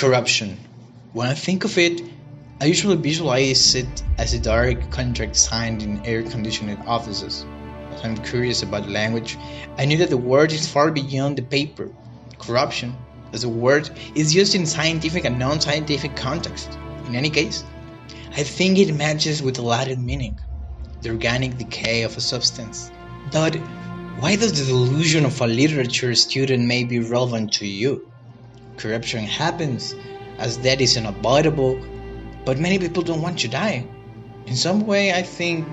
Corruption. When I think of it, I usually visualize it as a direct contract signed in air-conditioned offices. As I'm curious about language, I knew that the word is far beyond the paper. Corruption, as a word, is used in scientific and non-scientific context. In any case, I think it matches with the Latin meaning, the organic decay of a substance. But why does the delusion of a literature student may be relevant to you? Corruption happens, as death is unavoidable, but many people don't want to die. In some way, I think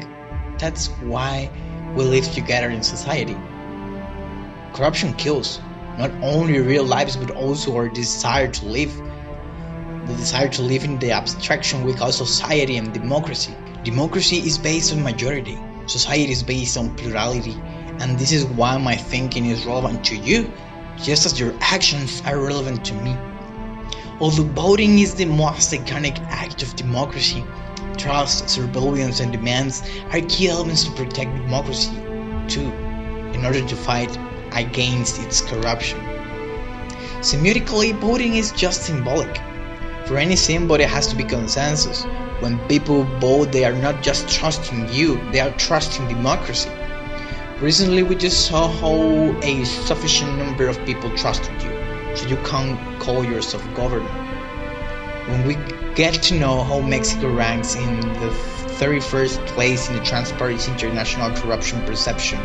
that's why we live together in society. Corruption kills, not only real lives but also our desire to live. The desire to live in the abstraction we call society and democracy. Democracy is based on majority, society is based on plurality, and this is why my thinking is relevant to you, just as your actions are relevant to me. Although voting is the most iconic act of democracy, trust, surveillance, and demands are key elements to protect democracy, too, in order to fight against its corruption. Semiotically, voting is just symbolic. For any symbol, there has to be consensus. When people vote, they are not just trusting you, they are trusting democracy. Recently, we just saw how a sufficient number of people trusted you, so you can't call yourself governor. When we get to know how Mexico ranks in the 31st place in the Transparency International Corruption Perception,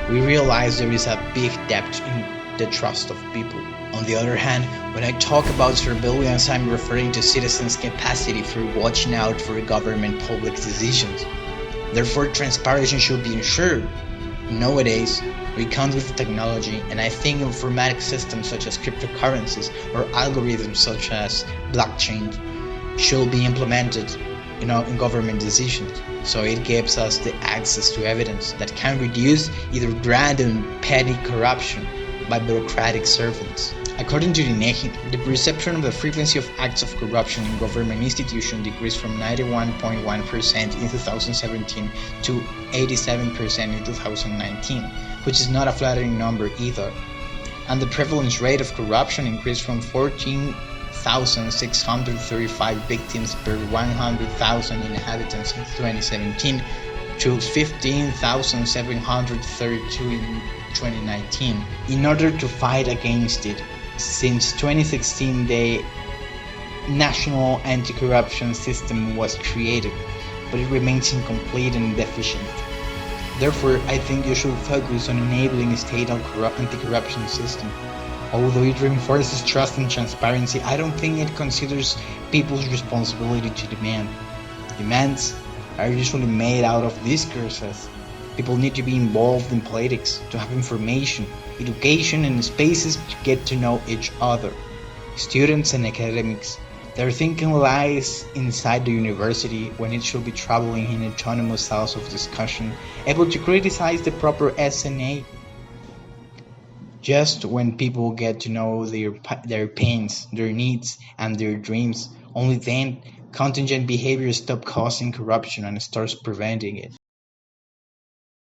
we realize there is a big depth in the trust of people. On the other hand, when I talk about surveillance, I'm referring to citizens' capacity for watching out for government public decisions. Therefore, transparency should be ensured. Nowadays, we count with technology, and I think informatic systems such as cryptocurrencies or algorithms such as blockchain should be implemented in government decisions, so it gives us the access to evidence that can reduce either grand and petty corruption by bureaucratic servants. According to the INEGI, the perception of the frequency of acts of corruption in government institutions decreased from 91.1% in 2017 to 87% in 2019, which is not a flattering number either. And the prevalence rate of corruption increased from 14,635 victims per 100,000 inhabitants in 2017 to 15,732 in 2019. In order to fight against it, since 2016 the National Anti-Corruption System was created, but it remains incomplete and deficient. Therefore, I think you should focus on enabling a state anti-corruption system. Although it reinforces trust and transparency, I don't think it considers people's responsibility to demand. Demands are usually made out of discourses. People need to be involved in politics, to have information, education, and spaces to get to know each other. Students and academics, their thinking lies inside the university when it should be traveling in autonomous cells of discussion, able to criticize the proper SNA. Just when people get to know their pains, their needs, and their dreams, only then contingent behavior stops causing corruption and starts preventing it.